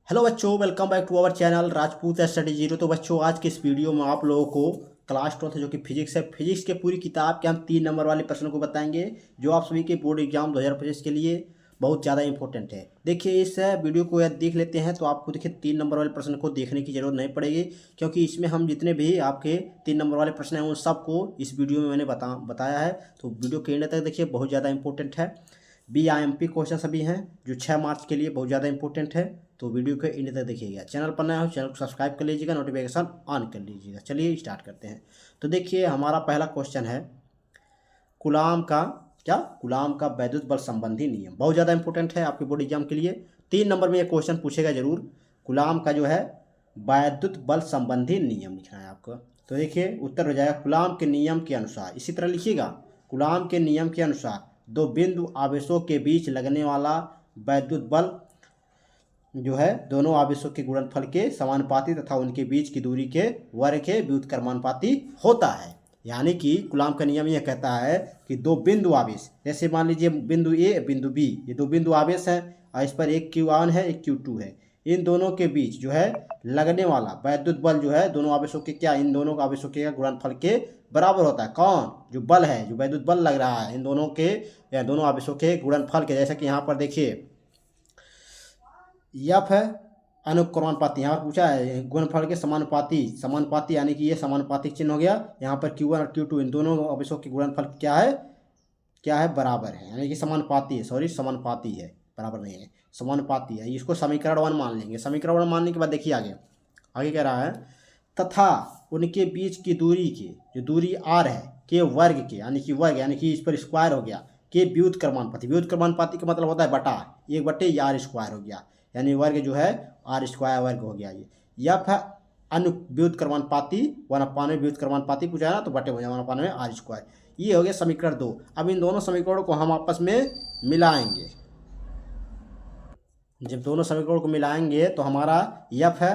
Hello बच्चों, welcome back to our channel Rajput study zero. तो बच्चों, आज के इस वीडियो में आप लोगों को क्लास 12 जो कि फिजिक्स है, फिजिक्स के पूरी किताब के हम 3 नंबर वाले प्रश्नों को बताएंगे जो आप सभी के बोर्ड एग्जाम 2025 के लिए बहुत ज़्यादा इंपॉर्टेंट है। देखिए, इस वीडियो को यदि देख लेते हैं तो आपको देखिए 3 नंबर वाले प्रश्न को देखने की जरूरत नहीं पड़ेगी, क्योंकि इसमें हम जितने भी आपके 3 नंबर वाले प्रश्न हैं उन सबको इस वीडियो में मैंने बताया है। तो वीडियो के एंड तक देखिए, बहुत ज़्यादा इंपॉर्टेंट है। BIMP क्वेश्चन सभी हैं जो 6 मार्च के लिए बहुत ज़्यादा इंपॉर्टेंट है। तो वीडियो के एंड तक देखिएगा। चैनल पर नया हो चैनल को सब्सक्राइब कर लीजिएगा, नोटिफिकेशन ऑन कर लीजिएगा। चलिए स्टार्ट करते हैं। तो देखिए, हमारा पहला क्वेश्चन है कूलाम का कूलाम का वैद्युत बल संबंधी नियम। बहुत ज़्यादा इंपॉर्टेंट है आपके बोर्ड एग्जाम के लिए। 3 नंबर में ये क्वेश्चन पूछेगा जरूर। कूलाम का जो है वैद्युत बल संबंधी नियम लिखना है आपको। तो देखिए, उत्तर हो जाएगा कूलाम के नियम के अनुसार। इसी तरह लिखिएगा, कूलाम के नियम के अनुसार दो बिंदु आवेशों के बीच लगने वाला वैद्युत बल जो है दोनों आवेशों के गुणनफल के समानुपाती तथा उनके बीच की दूरी के वर्ग के व्युत्क्रमानुपाती होता है। यानी कि कूलाम का नियम यह कहता है कि दो बिंदु आवेश, जैसे मान लीजिए बिंदु ए बिंदु बी, ये दो बिंदु आवेश हैं और इस पर एक Q1 है एक Q2 है। इन दोनों के बीच जो है लगने वाला वैद्युत बल जो है दोनों आवेशों के इन दोनों आवेशों के गुणनफल के बराबर होता है। कौन? जो बल है, जो वैद्युत बल लग रहा है इन दोनों के या दोनों आवेशों के गुणनफल के। जैसा कि यहाँ पर देखिए यफ है अनुक्रमानुपाती, यहाँ पर पूछा है गुणनफल के समानुपाती। समानुपाती यानी कि ये समानुपातिक चिन्ह हो गया। यहाँ पर Q1 और Q2 इन दोनों आवेशों के गुणनफल क्या है बराबर है, यानी कि समानुपाती है। सॉरी, समानुपाती है, बराबर नहीं है, समानुपाती है। इसको समीकरण 1 मान लेंगे। समीकरण 1 मानने के बाद देखिए आगे आगे कह रहा है तथा उनके बीच की दूरी की जो दूरी r है के वर्ग के, यानी कि वर्ग यानी कि इस पर स्क्वायर हो गया, के व्युत्क्रमानुपाती। व्युत्क्रमानुपाती का मतलब होता है बटा, 1/r² हो गया, यानी वर्ग जो है r² वर्ग हो गया। ये यफ है व्युत्क्रमानुपाती 1/में व्युत्क्रमानुपाती पूछा है ना, तो बटे हो जाए 1/में r²। ये हो गया समीकरण 2। अब इन दोनों समीकरणों को हम आपस में मिलाएंगे। जब दोनों समीकरणों को मिलाएंगे तो हमारा यफ है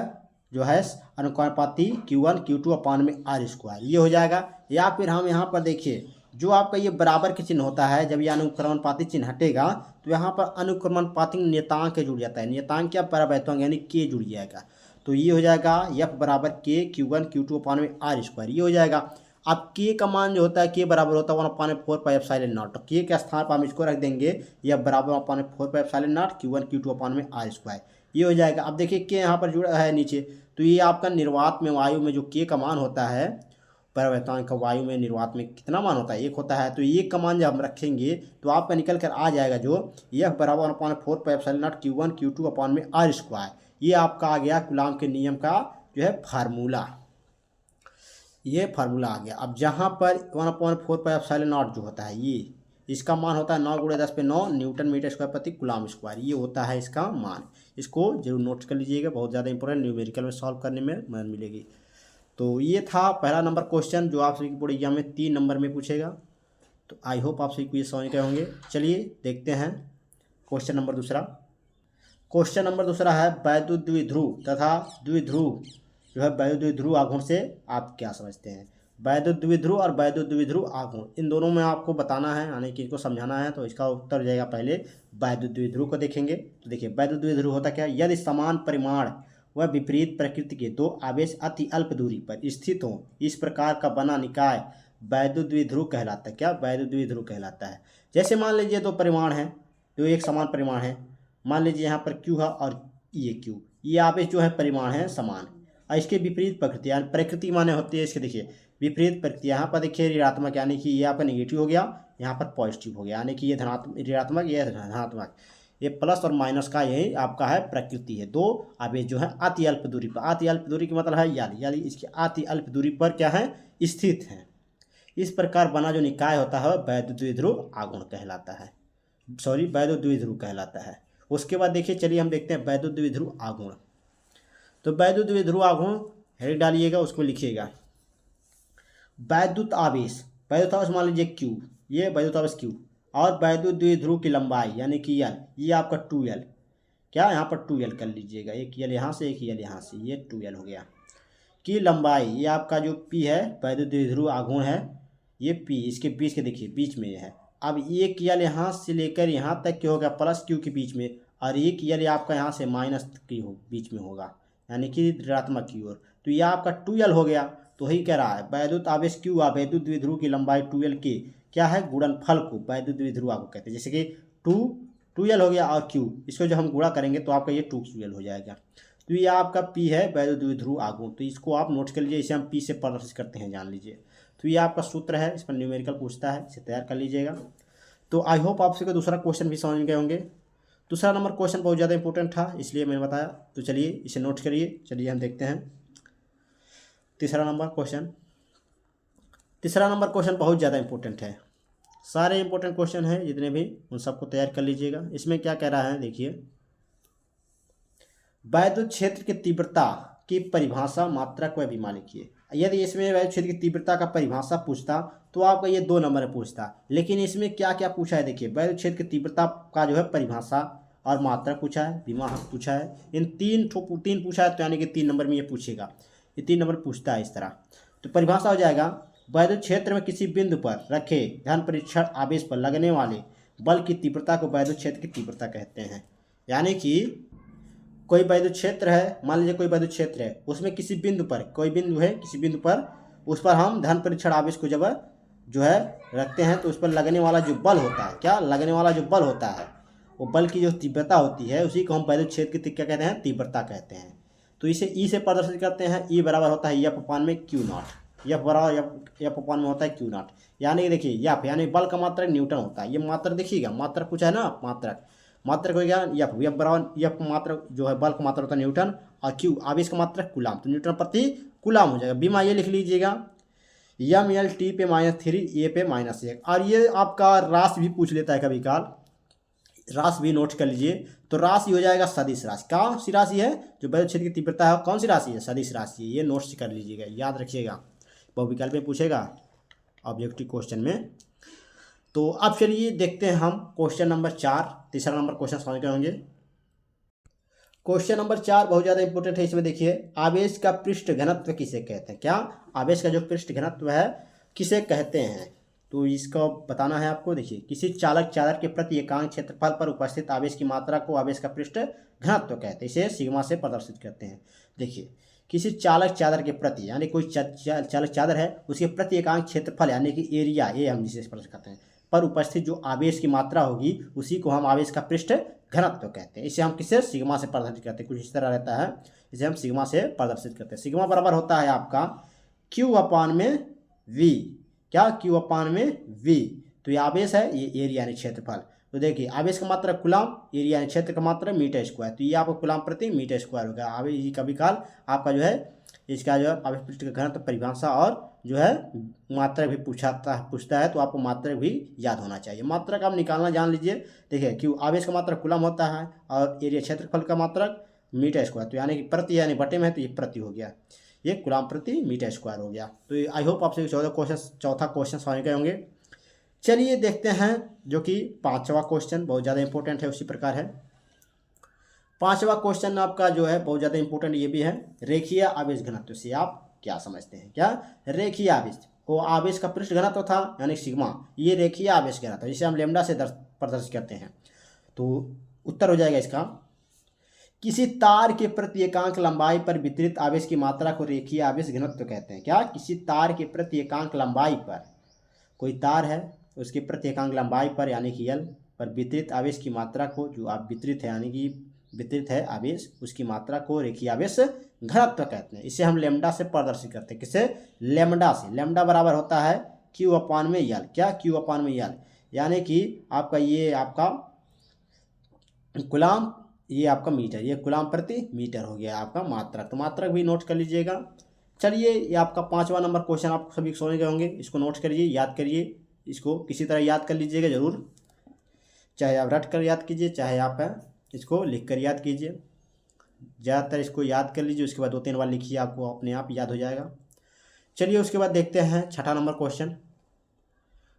जो है अनुक्रमानुपाती Q1 Q2 अपान में r², ये हो जाएगा। या फिर हम यहाँ पर देखिए, जो आपका ये बराबर के चिन्ह होता है, जब ये अनुक्रमानुपाती चिन्ह हटेगा तो यहाँ पर अनुक्रमानुपाती नियतांक जुड़ जाता है। नियतांक क्या? परावैक्तांक यानी k जुड़ जाएगा। तो ये हो जाएगा यफ बराबर k Q1 Q2 अपान में r², ये हो जाएगा। अब k का मान जो होता है k बराबर होता है 1/4πε0। तो k के स्थान पर हम इसको रख देंगे यह बराबर 1/4πε0 Q1 Q2 अपान में r², ये हो जाएगा। अब देखिए k यहाँ पर जुड़ा है नीचे, तो ये आपका निर्वात में वायु में जो k का मान होता है, परावैक्तांक का वायु में निर्वात में कितना मान होता है? 1 होता है। तो 1 का मान जब हम रखेंगे तो आपका निकल कर आ जाएगा जो यह बराबर 1/4πε0 Q1 Q2 अपान में r²। ये आपका आ गया कूलाम के नियम का जो है फार्मूला। ये फार्मूला आ गया। अब जहाँ पर 1/4πε0 जो होता है, ये इसका मान होता है 9 × 10⁹ न्यूटन मीटर स्क्वायर प्रति कूलाम स्क्वायर, ये होता है इसका मान। इसको जरूर नोट कर लीजिएगा, बहुत ज़्यादा इंपॉर्टेंट, न्यूमेरिकल में सॉल्व करने में मदद मिलेगी। तो ये था पहला नंबर क्वेश्चन जो आप सभी के बोर्ड एग्जाम में 3 नंबर में पूछेगा। तो आई होप आप सभी को ये समझ गए होंगे। चलिए देखते हैं क्वेश्चन नंबर दूसरा। क्वेश्चन नंबर दूसरा है वैद्युत द्विध्रुव तथा द्विध्रुव जो है वैद्युत द्विध्रुव आघूर्ण से आप क्या समझते हैं? वैद्युत द्विध्रुव और वैद्युत द्विध्रुव आघूर्ण, इन दोनों में आपको बताना है, यानी कि इनको समझाना है। तो इसका उत्तर हो जाएगा, पहले वैद्युत द्विध्रुव को देखेंगे। तो देखिए वैद्युत द्विध्रुव होता क्या है? यदि समान परिमाण व विपरीत प्रकृति के दो आवेश अति अल्प दूरी पर स्थित हों, इस प्रकार का बना निकाय वैद्युत द्विध्रुव कहलाता है। क्या? वैद्युत द्विध्रुव कहलाता है। जैसे मान लीजिए दो परिमाण हैं, जो एक समान परिमाण है। मान लीजिए यहाँ पर Q है और ये Q, ये आवेश जो है परिमाण है समान, और इसके विपरीत प्रकृति, यानी प्रकृति माने होती है इसके देखिए विपरीत प्रकृति। यहाँ पर देखिए ऋणात्मक, यानी कि ये आपका निगेटिव हो गया, यहाँ पर पॉजिटिव हो गया, यानी कि ये धनात्मक ऋणात्मक, ये धनात्मक, ये प्लस और माइनस का यही आपका है प्रकृति है। दो आवेश जो है अति अल्प दूरी पर, अति अल्प दूरी की मतलब है यानी इसकी अति अल्प दूरी पर क्या है? स्थित है। इस प्रकार बना जो निकाय होता है वैद्युत द्विध्रुव आघूर्ण कहलाता है। सॉरी, वैद्युत द्विध्रुव कहलाता है। उसके बाद देखिए, चलिए हम देखते हैं वैद्युत द्विध्रुव आघूर्ण। तो वैद्युत द्विध्रुव आघूर्ण हेडिंग डालिएगा, उसको लिखिएगा वैद्युत आवेश मान लीजिए Q, ये वैद्युत आवेश Q, और वैद्युत द्विध्रुव की लंबाई यानी कि L, ये आपका 2L, क्या यहाँ पर 2L कर लीजिएगा, एक L यहाँ से एक L यहाँ से, ये 2L हो गया की लंबाई। ये आपका जो P है वैद्युत द्विध्रुव आघूर्ण है, ये P इसके बीच के देखिए बीच में है। अब एक L यहाँ से लेकर यहाँ तक क्या हो गया प्लस Q के बीच में, और एक यल आपका यहाँ से माइनस की हो बीच में होगा, यानी कि ऋणात्मक की ओर, तो ये आपका 2l हो गया। तो वही कह रहा है वैद्युत आवेश Q वैद्युत द्विध्रुव की लंबाई 2l की क्या है गुणनफल को वैद्युत द्विध्रुव को कहते हैं। जैसे कि 2l हो गया और Q, इसको जो हम गुणा करेंगे तो आपका ये 2Ql हो जाएगा। तो ये आपका P है वैद्युत द्विध्रुव आघूर्ण, तो इसको आप नोट कर लीजिए, इसे हम P से प्रदर्शित करते हैं, जान लीजिए। तो ये आपका सूत्र है, इस पर न्यूमेरिकल पूछता है, इसे तैयार कर लीजिएगा। तो आई होप आप सबको दूसरा क्वेश्चन भी समझ गए होंगे। दूसरा नंबर क्वेश्चन बहुत ज़्यादा इंपॉर्टेंट था, इसलिए मैंने बताया। तो चलिए इसे नोट करिए। चलिए हम देखते हैं तीसरा नंबर क्वेश्चन। तीसरा नंबर क्वेश्चन बहुत ज़्यादा इंपॉर्टेंट है, सारे इंपॉर्टेंट क्वेश्चन हैं जितने भी, उन सबको तैयार कर लीजिएगा। इसमें क्या कह रहा है देखिए, वैद्युत क्षेत्र की तीव्रता की परिभाषा मात्रक व विमा लिखिए। यदि इसमें वैद्युत क्षेत्र की तीव्रता का परिभाषा पूछता तो आपका ये 2 नंबर में पूछता, लेकिन इसमें क्या क्या पूछा है देखिए, वैद्युत क्षेत्र की तीव्रता का जो है परिभाषा और मात्रक पूछा है, विमा पूछा है, इन तीन पूछा है, तो यानी कि 3 नंबर में ये पूछेगा, ये 3 नंबर पूछता है इस तरह। तो परिभाषा हो जाएगा, वैद्युत क्षेत्र में किसी बिंदु पर रखे धन परीक्षण आवेश पर लगने वाले बल की तीव्रता को वैद्युत क्षेत्र की तीव्रता कहते हैं। यानी कि कोई वैद्युत क्षेत्र है, मान लीजिए कोई वैद्युत क्षेत्र है, उसमें किसी बिंदु पर, कोई बिंदु है किसी बिंदु पर, उस पर हम धन परीक्षण आवेश को जब जो है रखते हैं तो उस पर लगने वाला जो बल होता है, क्या लगने वाला जो बल होता है, वो बल की जो तीव्रता होती है उसी को हम वैद्युत क्षेत्र की क्या कहते हैं, तीव्रता कहते हैं। तो इसे ई से प्रदर्शित करते हैं, ई बराबर होता है एफ अपान में क्यू नॉट, एफ बराबर एफ अपान में होता है क्यू नॉट। यानी देखिए एफ यानी बल का मात्रक न्यूटन होता है, ये मात्रक देखिएगा, मात्रक पूछा है ना, मात्रक हो गया एफ बराबर एफ मात्रक जो है बल का मात्रक होता है न्यूटन, और क्यू आवेश का मात्रक कूलाम, तो न्यूटन प्रति कूलाम हो जाएगा। बीमा ये लिख लीजिएगा ML/T पे -3 A पे -1, और ये आपका राशि भी पूछ लेता है कभी काल, राशि भी नोट कर लीजिए। तो राशि हो जाएगा सदिश राशि, कौन सी राशि है, जो वैद्युत क्षेत्र की तीव्रता है कौन सी राशि है, सदिश राशि है, ये नोट्स कर लीजिएगा, याद रखिएगा, बहुविकल्प में पूछेगा ऑब्जेक्टिव क्वेश्चन में। तो अब चलिए देखते हैं हम क्वेश्चन नंबर 4, तीसरा नंबर क्वेश्चन समझ गए होंगे। क्वेश्चन नंबर 4 बहुत ज़्यादा इंपॉर्टेंट है, इसमें देखिए आवेश का पृष्ठ घनत्व किसे कहते हैं, क्या आवेश का जो पृष्ठ घनत्व है किसे कहते हैं, तो इसको बताना है आपको। देखिए किसी चालक चादर के प्रति एकांक क्षेत्रफल पर उपस्थित आवेश की मात्रा को आवेश का पृष्ठ घनत्व कहते हैं, इसे सिग्मा से प्रदर्शित करते हैं। देखिए किसी चालक चादर के प्रति, यानी कोई चालक चादर है उसके प्रति एकांक क्षेत्रफल यानी कि एरिया, ये हम जिसे प्रदर्शित करते हैं, पर उपस्थित जो आवेश की मात्रा होगी उसी को हम आवेश का पृष्ठ घनत्व कहते हैं। इसे हम किससे, सिग्मा से प्रदर्शित करते हैं, कुछ इस तरह रहता है, इसे हम सिग्मा से प्रदर्शित करते हैं। सिग्मा बराबर होता है आपका Q अपान में V, क्या Q अपान में V, तो ये आवेश है, ये एरिया यानी क्षेत्रफल। तो देखिए आवेश का मात्रा कुलाम, एरिया यानी क्षेत्र का मात्रा मीटर स्क्वायर, तो ये आपको कुलाम प्रति मीटर स्क्वायर होगा। आवेश कभी काल आपका जो है इसका जो है आवेश पृष्ठ का घनत्व परिभाषा और जो है मात्रक भी पूछता है, तो आपको मात्रक भी याद होना चाहिए, मात्रक आप निकालना जान लीजिए। देखिए क्यों आवेश का मात्रक कुलाम होता है और एरिया क्षेत्रफल का मात्रक मीटर स्क्वायर, तो यानी कि प्रति यानी बटे में है, तो ये प्रति हो गया, ये कुलाम प्रति मीटर स्क्वायर हो गया। तो आई होप आपसे चौथा क्वेश्चन समझ गए होंगे। चलिए देखते हैं जो कि 5वां क्वेश्चन बहुत ज़्यादा इंपॉर्टेंट है, उसी प्रकार है। 5वां क्वेश्चन आपका जो है बहुत ज़्यादा इंपॉर्टेंट ये भी है, रेखीय आवेश घनत्व से आप क्या समझते हैं, क्या रेखीय आवेश, वो आवेश का पृष्ठ घनत्व था यानी सिग्मा, ये रेखीय आवेश घनत्व, जिसे हम लेमडा से प्रदर्शित करते हैं। तो उत्तर हो जाएगा इसका, किसी तार के प्रति एकांक लंबाई पर वितरित आवेश की मात्रा को रेखीय आवेश घनत्व कहते हैं। क्या, किसी तार के प्रति एकांक लंबाई पर, कोई तार है उसके प्रति एकांक लंबाई पर यानी कि L पर वितरित आवेश की मात्रा को, जो आप वितरित है यानी कि वितरित है आवेश, उसकी मात्रा को रेखीय आवेश घनत्व कहते हैं। इसे हम लेमडा से प्रदर्शित करते हैं, किससे, लेमडा से। लेमडा बराबर होता है Q अपान में L, क्या Q अपान में L, यानी कि आपका ये आपका कुलाम, ये आपका मीटर, ये कुलाम प्रति मीटर हो गया आपका मात्रक, तो मात्रक भी नोट कर लीजिएगा। चलिए ये आपका 5वां नंबर क्वेश्चन आप सभी समझ गए होंगे, इसको नोट करिए, याद करिए, इसको किसी तरह याद कर लीजिएगा जरूर, चाहे आप रट कर याद कीजिए, चाहे आप इसको लिख कर याद कीजिए, ज़्यादातर इसको याद कर लीजिए, उसके बाद 2-3 बार लिखिए, आपको अपने आप याद हो जाएगा। चलिए उसके बाद देखते हैं 6ठा नंबर क्वेश्चन।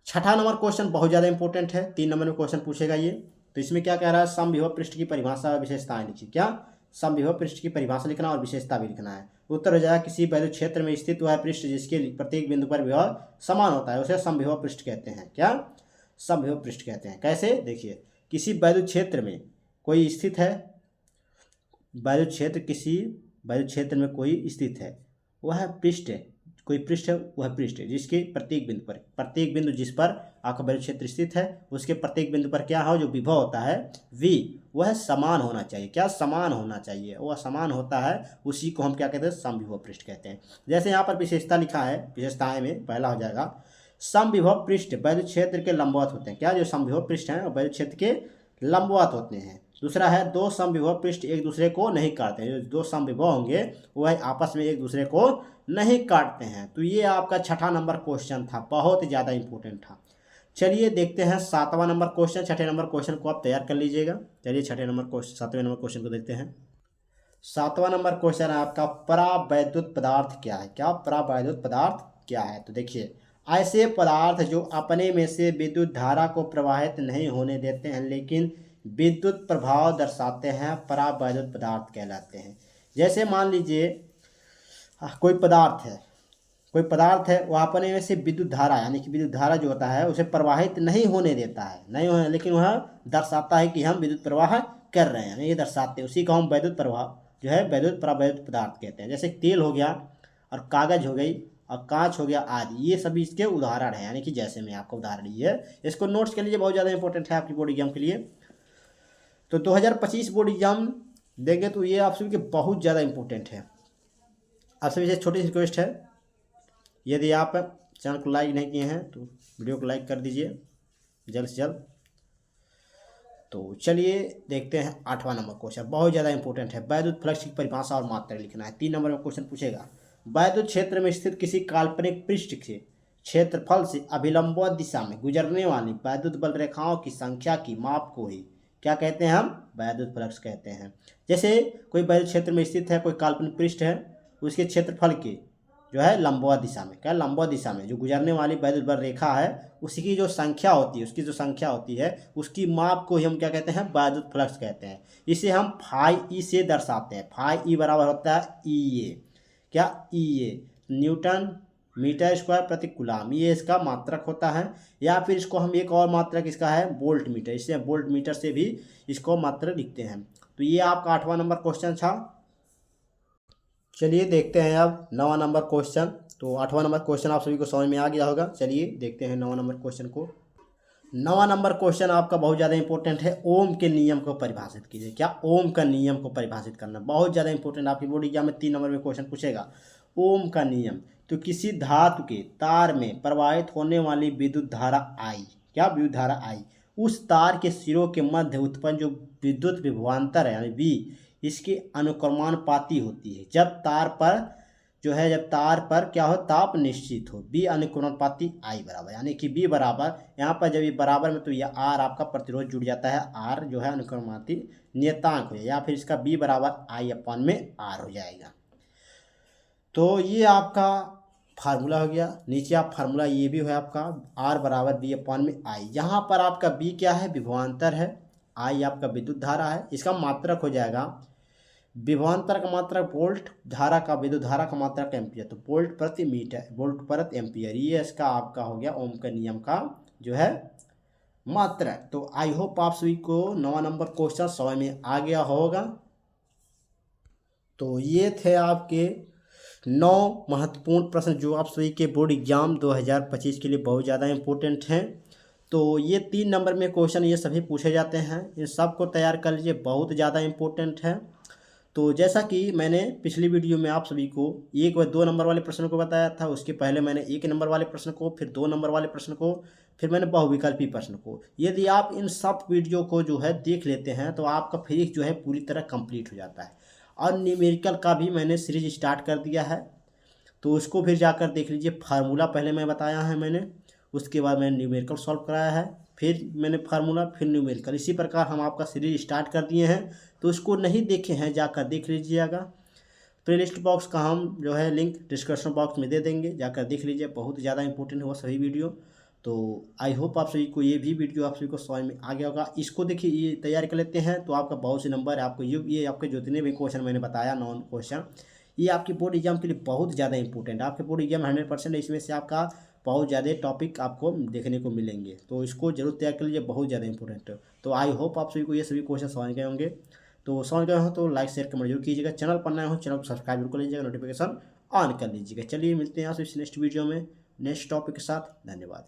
6ठा नंबर क्वेश्चन बहुत ज़्यादा इंपॉर्टेंट है, 3 नंबर में क्वेश्चन पूछेगा ये। तो इसमें क्या कह रहा है, समविभव पृष्ठ की परिभाषा और विशेषताएं लिखिए। क्या, समविभव पृष्ठ की परिभाषा लिखना और विशेषता भी लिखना है। उत्तर हो जाएगा, किसी वैद्युत क्षेत्र में स्थित हुआ पृष्ठ जिसके प्रत्येक बिंदु पर विभव समान होता है उसे समविभव पृष्ठ कहते हैं। क्या, समविभव पृष्ठ कहते हैं। कैसे, देखिए किसी वैद्युत क्षेत्र में कोई स्थित है, वायु क्षेत्र किसी वायु क्षेत्र में कोई स्थित है, वह पृष्ठ है, कोई पृष्ठ है, वह पृष्ठ है जिसके प्रत्येक बिंदु जिस पर आपका वायु क्षेत्र स्थित है उसके प्रत्येक बिंदु पर क्या हो, जो विभव होता है v, वह समान होना चाहिए। क्या समान होना चाहिए, वह समान होता है, उसी को हम क्या कहते हैं, समविभव पृष्ठ कहते हैं। जैसे यहाँ पर विशेषता लिखा है, विशेषताएं में पहला हो जाएगा समविभव पृष्ठ वायु क्षेत्र के लंबवत होते हैं। क्या, जो समविभव पृष्ठ हैं वायु क्षेत्र के लंबवत होते हैं। दूसरा है दो समविभव पृष्ठ एक दूसरे को नहीं काटते हैं, जो दो समविभव होंगे वह आपस में एक दूसरे को नहीं काटते हैं। तो ये आपका छठा नंबर क्वेश्चन था, बहुत ही ज़्यादा इंपॉर्टेंट था। चलिए देखते हैं 7वां नंबर क्वेश्चन। छठे नंबर क्वेश्चन को आप तैयार कर लीजिएगा। चलिए 7वें नंबर क्वेश्चन को देखते हैं। 7वां नंबर क्वेश्चन है आपका परावैद्युत पदार्थ क्या है। क्या, परावैद्युत पदार्थ क्या है। तो देखिए, ऐसे पदार्थ जो अपने में से विद्युत धारा को प्रवाहित नहीं होने देते हैं लेकिन विद्युत प्रभाव दर्शाते हैं, परावैद्युत पदार्थ कहलाते हैं। जैसे मान लीजिए कोई पदार्थ है वो अपने में से विद्युत धारा यानी कि विद्युत धारा जो होता है उसे प्रवाहित नहीं होने देता है, नहीं होने, लेकिन वह दर्शाता है कि हम विद्युत प्रवाह कर रहे हैं, ये दर्शाते हैं, उसी को हम वैद्युत प्रवाह जो है वैद्युत परावैद्युत पदार्थ कहते हैं। जैसे तेल हो गया और कागज हो गई और कांच हो गया आदि, ये सभी इसके उदाहरण हैं। यानी कि जैसे मैं आपको उदाहरण दिए है, इसको नोट्स के लिए बहुत ज़्यादा इंपॉर्टेंट है आपकी बोर्ड एग्जाम के लिए। तो 2025 बोर्ड एग्जाम देंगे तो ये आप सभी के बहुत ज़्यादा इंपॉर्टेंट है। आप सभी से छोटी सी रिक्वेस्ट है, यदि आप चैनल को लाइक नहीं किए हैं तो वीडियो को लाइक कर दीजिए जल्द से जल्द। तो चलिए देखते हैं 8वां नंबर क्वेश्चन, बहुत ज़्यादा इंपॉर्टेंट है। वैद्युत फ्लक्स की परिभाषा और मात्रा लिखना है। 3 नंबर में क्वेश्चन पूछेगा, वैद्युत क्षेत्र में स्थित किसी काल्पनिक पृष्ठ के क्षेत्रफल से अभिलंबवत दिशा में गुजरने वाली वैद्युत बल रेखाओं की संख्या की माप को ही क्या कहते हैं, हम वैद्युत फ्लक्स कहते हैं। जैसे कोई वैद्युत क्षेत्र में स्थित है, कोई काल्पनिक पृष्ठ है, उसके क्षेत्रफल के जो है लंबवत दिशा में, क्या लंबवत दिशा में जो गुजरने वाली वैद्युत बल रेखा है उसकी जो संख्या होती है उसकी माप को ही हम क्या कहते हैं, वैद्युत फ्लक्स कहते हैं। इसे हम फाई ई से दर्शाते हैं। फाई ई बराबर होता है ई ए, क्या ई ए न्यूटन मीटर स्क्वायर प्रति कूलम, ये इसका मात्रक होता है। या फिर इसको हम एक और मात्रक इसका है वोल्ट मीटर, इससे वोल्ट मीटर से भी इसको मात्रक लिखते हैं। तो ये आपका 8वां नंबर क्वेश्चन था। चलिए देखते हैं अब 9वां नंबर क्वेश्चन। तो 8वां नंबर क्वेश्चन आप सभी को समझ में आ गया होगा। चलिए देखते हैं 9वां नंबर क्वेश्चन को। 9वां नंबर क्वेश्चन आपका बहुत ज़्यादा इंपॉर्टेंट है, ओम के नियम को परिभाषित कीजिए। क्या, ओम का नियम को परिभाषित करना बहुत ज़्यादा इंपॉर्टेंट, आपकी बोर्ड एग्जाम में 3 नंबर में क्वेश्चन पूछेगा। ओम का नियम, तो किसी धातु के तार में प्रवाहित होने वाली विद्युत धारा आई, क्या विद्युत धारा आई, उस तार के सिरों के मध्य उत्पन्न जो विद्युत विभवांतर है यानी V, इसके अनुक्रमानुपाती होती है। जब तार पर क्या हो, ताप निश्चित हो, B अनुक्रमानुपाती I बराबर, यानी कि B बराबर, यहाँ पर जब ये बराबर में तो यह R आपका प्रतिरोध जुड़ जाता है, R जो है अनुक्रमानुपाती नियतांक हो जाए, या फिर इसका B बराबर I/R हो जाएगा। तो ये आपका फार्मूला हो गया। नीचे आप फार्मूला ये भी है आपका R बराबर B/I। यहाँ पर आपका B क्या है, विभवांतर है, I आपका विद्युत धारा है, इसका मात्रक हो जाएगा, विभवांतर का मात्रक वोल्ट, धारा का विद्युत धारा का मात्रक एम्पियर, तो वोल्ट प्रति एम्पियर, ये इसका आपका हो गया ओम के नियम का जो है मात्रक। तो आई होप आप सभी को 9वां नंबर क्वेश्चन समझ में आ गया होगा। तो ये थे आपके 9 महत्वपूर्ण प्रश्न जो आप सभी के बोर्ड एग्जाम 2025 के लिए बहुत ज़्यादा इंपॉर्टेंट हैं। तो ये 3 नंबर में क्वेश्चन ये सभी पूछे जाते हैं, इन सब को तैयार कर लीजिए, बहुत ज़्यादा इंपॉर्टेंट है। तो जैसा कि मैंने पिछली वीडियो में आप सभी को 1 व 2 नंबर वाले प्रश्न को बताया था, उसके पहले मैंने 1 नंबर वाले प्रश्न को, फिर 2 नंबर वाले प्रश्न को, फिर मैंने बहुविकल्पी प्रश्न को। यदि आप इन सब वीडियो को जो है देख लेते हैं तो आपका फिजिक्स जो है पूरी तरह कंप्लीट हो जाता है। और न्यूमेरिकल का भी मैंने सीरीज स्टार्ट कर दिया है, तो उसको फिर जाकर देख लीजिए। फार्मूला पहले मैं बताया है मैंने, उसके बाद मैंने न्यूमेरिकल सॉल्व कराया है, फिर मैंने फार्मूला, फिर न्यूमेरिकल, इसी प्रकार हम आपका सीरीज स्टार्ट कर दिए हैं। तो उसको नहीं देखे हैं जाकर देख लीजिएगा। प्लेलिस्ट बॉक्स का हम जो है लिंक डिस्क्रिप्शन बॉक्स में दे देंगे, जाकर देख लीजिए, बहुत ज़्यादा इंपॉर्टेंट है वो सभी वीडियो। तो आई होप आप सभी को ये भी वीडियो आप सभी को समझ में आ गया होगा। इसको देखिए, ये तैयार कर लेते हैं तो आपका बहुत से नंबर आपको ये आपके जितने भी क्वेश्चन मैंने बताया 9 क्वेश्चन, ये आपके बोर्ड एग्जाम के लिए बहुत ज़्यादा इंपॉर्टेंट है। आपके बोर्ड एग्जाम 100% है, इसमें से आपका बहुत ज़्यादा टॉपिक आपको देखने को मिलेंगे, तो इसको जरूर तैयार कर लीजिए, बहुत ज़्यादा इंपॉर्टेंट है। तो आई होप आप सभी को ये सभी क्वेश्चन समझ गए होंगे। तो समझ गए हो तो लाइक शेयर कमेंट जरूर कीजिएगा, चैनल पर नए हो चैनल को सब्सक्राइब जरूर कर लीजिएगा, नोटिफिकेशन ऑन कर लीजिएगा। चलिए मिलते हैं यहाँ से नेक्स्ट वीडियो में नेक्स्ट टॉपिक के साथ। धन्यवाद।